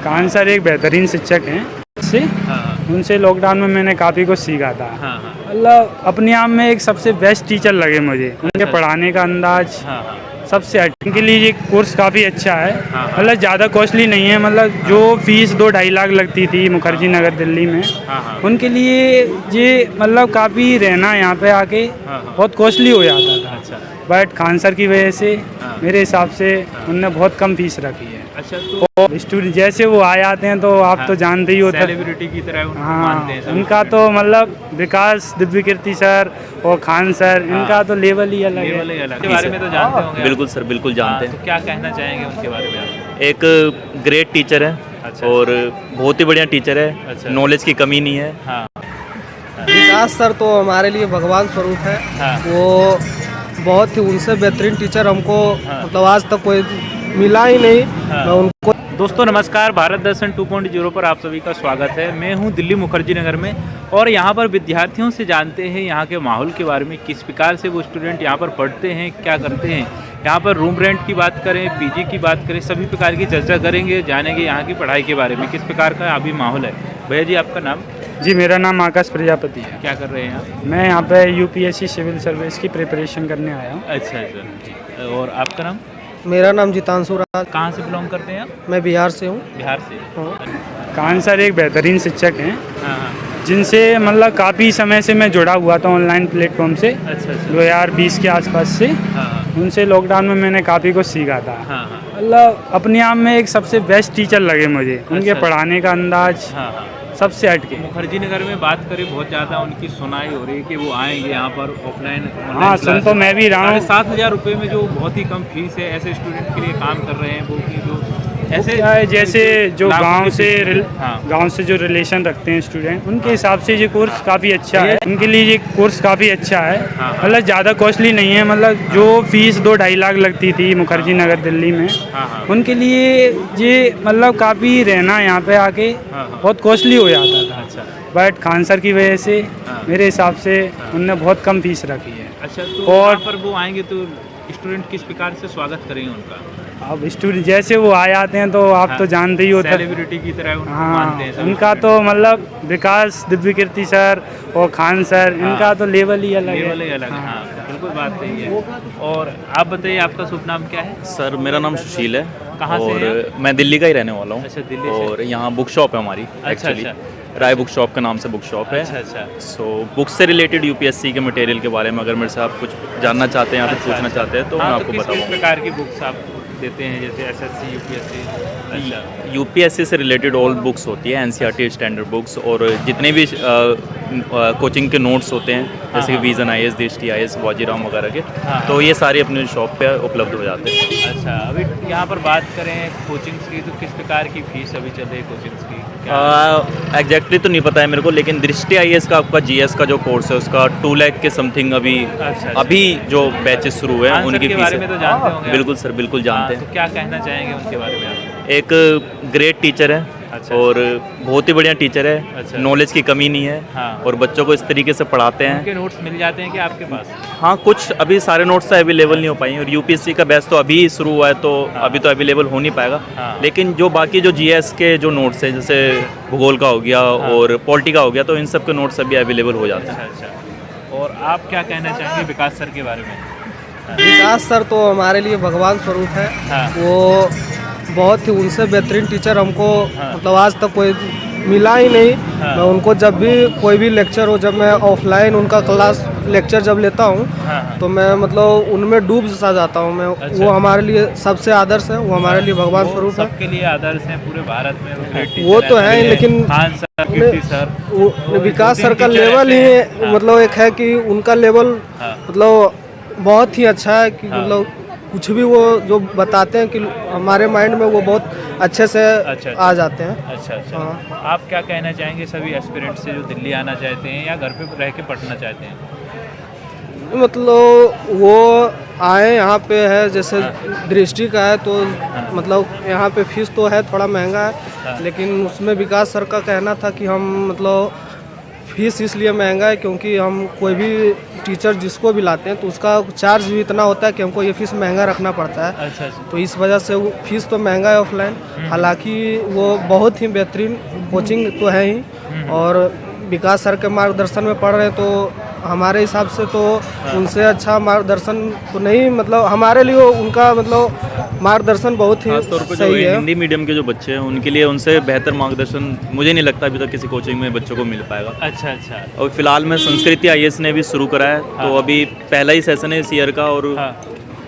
Khan sir एक बेहतरीन शिक्षक हैं से उनसे लॉकडाउन में मैंने काफ़ी कुछ सीखा था। मतलब अपने आप में एक सबसे बेस्ट टीचर लगे मुझे। उनके पढ़ाने का अंदाज सबसे अच्छा। उनके लिए ये कोर्स काफ़ी अच्छा है। मतलब ज़्यादा कॉस्टली नहीं है। मतलब जो फीस 2-2.5 लाख लगती थी मुखर्जी नगर दिल्ली में, उनके लिए ये मतलब काफ़ी रहना यहाँ पे आके बहुत कॉस्टली हो जाता था। बट खान सर की वजह से मेरे हिसाब से उनने बहुत कम फीस रखी है। अच्छा, तो स्टूडेंट जैसे वो आ जाते हैं तो आप तो जानते ही हो, सेलिब्रिटी की तरह उनको मानते हैं सभी उनका तो मतलब विकास दिव्य कीर्ति सर और खान सर, इनका तो लेवल ही अलग है। के बारे में तो जानते होंगे। बिल्कुल सर, बिल्कुल जानते हैं। तो क्या कहना चाहेंगे उनके बारे में आप? एक ग्रेट टीचर है। अच्छा। और बहुत ही बढ़िया टीचर है। अच्छा। नॉलेज की कमी नहीं है। विकास सर तो हमारे लिए भगवान स्वरूप है। वो बहुत ही उनसे बेहतरीन टीचर हमको मतलब आज तक कोई मिला ही नहीं। मैं उनको दोस्तों नमस्कार, भारत दर्शन 2.0 पर आप सभी का स्वागत है। मैं हूं दिल्ली मुखर्जी नगर में और यहां पर विद्यार्थियों से जानते हैं यहां के माहौल के बारे में, किस प्रकार से वो स्टूडेंट यहां पर पढ़ते हैं, क्या करते हैं। यहां पर रूम रेंट की बात करें, पीजी की बात करें, सभी प्रकार की चर्चा करेंगे, जानेंगे यहां की पढ़ाई के बारे में, किस प्रकार का अभी माहौल है। भैया जी, आपका नाम? जी, मेरा नाम आकाश प्रजापति है। क्या कर रहे हैं आप? मैं यहाँ पे यूपीएससी सिविल सर्विस की प्रिपरेशन करने आया हूँ। अच्छा अच्छा। और आपका नाम? मेरा नाम जितांशु राज। कहाँ से बिलोंग करते हैं आप? मैं बिहार से हूँ। बिहार से। खान सर एक बेहतरीन शिक्षक हैं हाँ। जिनसे मतलब काफ़ी समय से मैं जुड़ा हुआ था ऑनलाइन प्लेटफॉर्म से। अच्छा अच्छा। 2020 के आसपास से उनसे लॉकडाउन में मैंने काफ़ी कुछ सीखा था। मतलब अपने आप में एक सबसे बेस्ट टीचर लगे मुझे। उनके पढ़ाने का अंदाज सबसे हटके। मुखर्जी नगर में बात करें, बहुत ज़्यादा उनकी सुनाई हो रही है कि वो आएंगे यहाँ पर ऑफलाइन। हाँ, सुन तो मैं भी रहा हूँ। 7,000 रुपये में जो बहुत ही कम फीस है, ऐसे स्टूडेंट के लिए काम कर रहे हैं वो कि जो ऐसे क्या है, जैसे जो गांव से जो रिलेशन रखते हैं स्टूडेंट, उनके हिसाब से ये कोर्स काफ़ी अच्छा है। उनके लिए ये कोर्स काफ़ी अच्छा है। मतलब ज़्यादा कॉस्टली नहीं है। मतलब जो फीस 2-2.5 लाख लगती थी मुखर्जी नगर दिल्ली में, उनके लिए ये मतलब काफ़ी रहना यहाँ पे आके बहुत कॉस्टली हो जाता था। बट खान सर की वजह से मेरे हिसाब से उनने बहुत कम फीस रखी है। अच्छा, तो और पर वो आएंगे तो स्टूडेंट किस प्रकार से स्वागत करेंगे उनका? अब स्टूडेंट जैसे वो आ जाते हैं तो आप तो जानते ही हो, सेलिब्रिटी की तरह उनको मानते हैं सभी उनका तो मतलब विकास दिव्य कीर्ति सर और खान सर, इनका तो लेवल ही अलग है। बिल्कुल बात सही है। और आप बताइए, आपका शुभ नाम क्या है? सर, मेरा नाम सुशील है। कहाँ से हैं और मैं दिल्ली का ही रहने वाला हूँ। अच्छा, दिल्ली से। और यहाँ बुक शॉप है हमारी। अच्छा अच्छा। राय बुक शॉप के नाम से बुक शॉप है। अच्छा अच्छा। सो बुक से रिलेटेड यूपीएससी के मटेरियल के बारे में अगर मेरे से आप कुछ जानना चाहते हैं या फिर पूछना चाहते हैं तो मैं आपको किस बताऊँगा। प्रकार की बुक्स आप देते हैं, जैसे एसएससी, यूपीएससी? अच्छा। यूपीएससी से रिलेटेड ऑल बुक्स होती है, एनसीईआरटी स्टैंडर्ड बुक्स, और जितने भी कोचिंग के नोट्स होते हैं जैसे कि विजन आईएएस, दृष्टि आईएएस, वाजीराम वगैरह के, तो ये सारे अपने शॉप पे उपलब्ध हो जाते हैं। अच्छा, अभी यहाँ पर बात करें कोचिंग्स की तो किस प्रकार की फीस अभी चल रही है कोचिंग्स की? एग्जैक्टली तो नहीं पता है मेरे को, लेकिन दृष्टि आईएएस का आपका जीएस का जो कोर्स है उसका 2 लाख के समथिंग अभी जो बैचेस शुरू हुए हैं उनकी फीस बारे में तो जानते होंगे। बिल्कुल सर, बिल्कुल जानते हैं। तो क्या कहना चाहेंगे उनके बारे में आप? एक ग्रेट टीचर है। अच्छा। और बहुत ही बढ़िया टीचर है। अच्छा। नॉलेज की कमी नहीं है। और बच्चों को इस तरीके से पढ़ाते हैं। उनके नोट्स मिल जाते हैं क्या आपके पास? हाँ, कुछ अभी सारे नोट्स तो अवेलेबल नहीं हो पाई, और यूपीएससी का बैच तो अभी शुरू हुआ है तो अभी तो अवेलेबल हो नहीं पाएगा। लेकिन जो बाकी जो जीएस के जो नोट्स हैं, जैसे भूगोल का हो गया और पॉलिटी का हो गया, तो इन सब के नोट्स अभी अवेलेबल हो जाते हैं। अच्छा। और आप क्या कहना चाहेंगे विकास सर के बारे में? विकास सर तो हमारे लिए भगवान स्वरूप है। वो बहुत ही उनसे बेहतरीन टीचर हमको मतलब आज तक कोई मिला ही नहीं। मैं उनको जब भी कोई भी लेक्चर हो, जब मैं ऑफलाइन उनका क्लास लेक्चर जब लेता हूँ तो मैं मतलब उनमें डूब सा जाता हूँ मैं। अच्छा। वो हमारे लिए सबसे आदर्श है। वो हमारे लिए भगवान स्वरूप है। सबके लिए आदर्श हैं पूरे भारत में। वो तो है, लेकिन खान सर, कीर्ति सर, विकास सर का लेवल ही मतलब एक है कि उनका लेवल मतलब बहुत ही अच्छा है कि मतलब कुछ भी वो जो बताते हैं कि हमारे माइंड में वो बहुत अच्छे से आ जाते हैं। अच्छा अच्छा। आप क्या कहना चाहेंगे सभी एस्पिरेंट से जो दिल्ली आना चाहते हैं या घर पे रह के पढ़ना चाहते हैं? मतलब वो आए यहाँ पे है, जैसे दृष्टि का है तो मतलब यहाँ पे फीस तो है थोड़ा महंगा है, लेकिन उसमें विकास सर का कहना था कि हम मतलब फीस इसलिए महंगा है क्योंकि हम कोई भी टीचर जिसको भी लाते हैं तो उसका चार्ज भी इतना होता है कि हमको ये फीस महंगा रखना पड़ता है। अच्छा अच्छा। तो इस वजह से वो फीस तो महंगा है ऑफलाइन, हालांकि वो बहुत ही बेहतरीन कोचिंग तो है ही, और विकास सर के मार्गदर्शन में पढ़ रहे हैं तो हमारे हिसाब से तो उनसे अच्छा मार्गदर्शन तो नहीं, मतलब हमारे लिए उनका मतलब मार्गदर्शन बहुत ही खासतौर पर जो सही है। हिंदी मीडियम के जो बच्चे हैं उनके लिए उनसे बेहतर मार्गदर्शन मुझे नहीं लगता अभी तक किसी कोचिंग में बच्चों को मिल पाएगा। अच्छा अच्छा। और फिलहाल में संस्कृति IAS ने भी शुरू करा है, तो अभी पहला ही सेशन है इस ईयर का, और हाँ।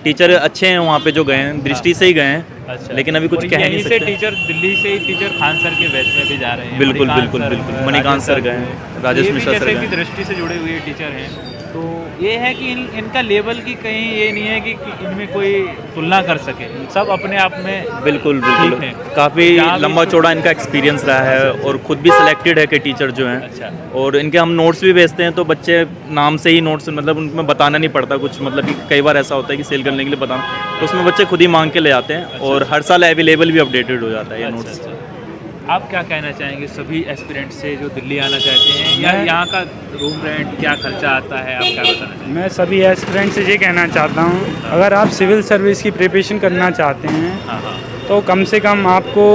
टीचर अच्छे हैं वहाँ पे जो गए हैं, दृष्टि से ही गए हैं। अच्छा। लेकिन अभी कुछ और कह नहीं यहीं से सकते। टीचर दिल्ली से ही टीचर खान सर के बैच में भी जा रहे हैं। बिल्कुल मणिकांत बिल्कुल सर, बिल्कुल, मणिकांत सर गए हैं, राजेश ये भी मिश्रा सर जैसे गए कि हैं। दृष्टि से जुड़े हुए टीचर हैं। तो ये है कि इनका लेवल की कहीं ये नहीं है कि इनमें कोई तुलना कर सके, सब अपने आप में बिल्कुल ठीक बिल्कुल, है। काफ़ी जहाँ भी लंबा इसको- चौड़ा इनका एक्सपीरियंस रहा है, और खुद भी सिलेक्टेड है कि टीचर जो हैं। अच्छा। और इनके हम नोट्स भी भेजते हैं तो बच्चे नाम से ही नोट्स, मतलब उनमें बताना नहीं पड़ता कुछ, मतलब कि कई बार ऐसा होता है कि सेल करने के लिए बताना, तो उसमें बच्चे खुद ही मांग के ले आते हैं, और हर साल अवेलेबल भी अपडेटेड हो जाता है ये अच्छा, नोट्स। अच्छा। आप क्या कहना चाहेंगे सभी एस्पिरेंट से जो दिल्ली आना चाहते हैं, या मैं- यहाँ का रूम रेंट क्या खर्चा आता है, आप क्या बताना चाहेंगे? मैं सभी एस्पिरेंट से ये कहना चाहता हूँ, अगर आप सिविल सर्विस की प्रिपरेशन करना चाहते हैं हाँ हाँ। तो कम से कम आपको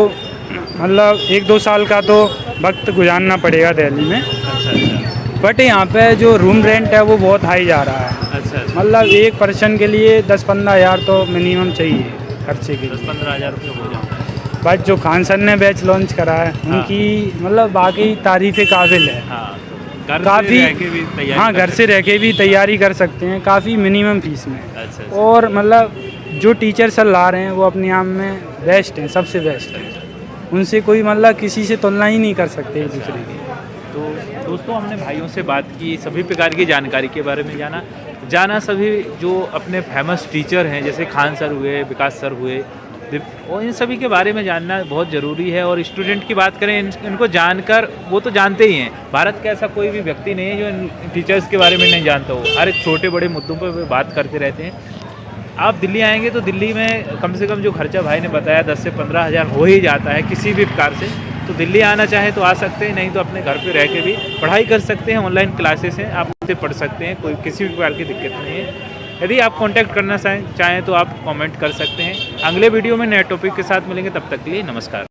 मतलब 1-2 साल का तो वक्त गुजारना पड़ेगा दिल्ली में। अच्छा अच्छा। बट यहाँ पे जो रूम रेंट है वो बहुत हाई जा रहा है, अच्छा अच्छा। मतलब एक पर्सन के लिए 10-15 हज़ार तो मिनिमम चाहिए खर्चे के लिए। 10-15 हज़ार रुपये हो जाता है। बट जो खान सर ने बैच लॉन्च करा है उनकी मतलब बाकी तारीफ़ काबिल है। हाँ, घर काफ़ी, से रह के भी तैयारी हाँ कर घर से रह के भी तैयारी कर सकते हैं काफ़ी मिनिमम फीस में। सकते हैं। अच्छा अच्छा। और मतलब जो टीचर सर ला रहे हैं वो अपने आप में बेस्ट हैं, सबसे बेस्ट है, उनसे कोई मतलब किसी से तुलना ही नहीं कर सकते एक दूसरे की। तो दोस्तों, हमने भाइयों से बात की, सभी प्रकार की जानकारी के बारे में जाना सभी जो अपने फेमस टीचर हैं जैसे खान सर हुए, विकास सर हुए, और इन सभी के बारे में जानना बहुत ज़रूरी है। और स्टूडेंट की बात करें, इनको जानकर वो तो जानते ही हैं, भारत का ऐसा कोई भी व्यक्ति नहीं है जो इन टीचर्स के बारे में नहीं जानता हो, हर एक छोटे बड़े मुद्दों पर वे बात करते रहते हैं। आप दिल्ली आएंगे तो दिल्ली में कम से कम जो खर्चा भाई ने बताया 10 से 15 हज़ार हो ही जाता है किसी भी प्रकार से। तो दिल्ली आना चाहे तो आ सकते हैं, नहीं तो अपने घर पे रह के भी पढ़ाई कर सकते हैं। ऑनलाइन क्लासेस हैं, आप उससे पढ़ सकते हैं, कोई किसी भी प्रकार की दिक्कत नहीं है। यदि आप कांटेक्ट करना चाहें तो आप कमेंट कर सकते हैं। अगले वीडियो में नए टॉपिक के साथ मिलेंगे, तब तक के लिए नमस्कार।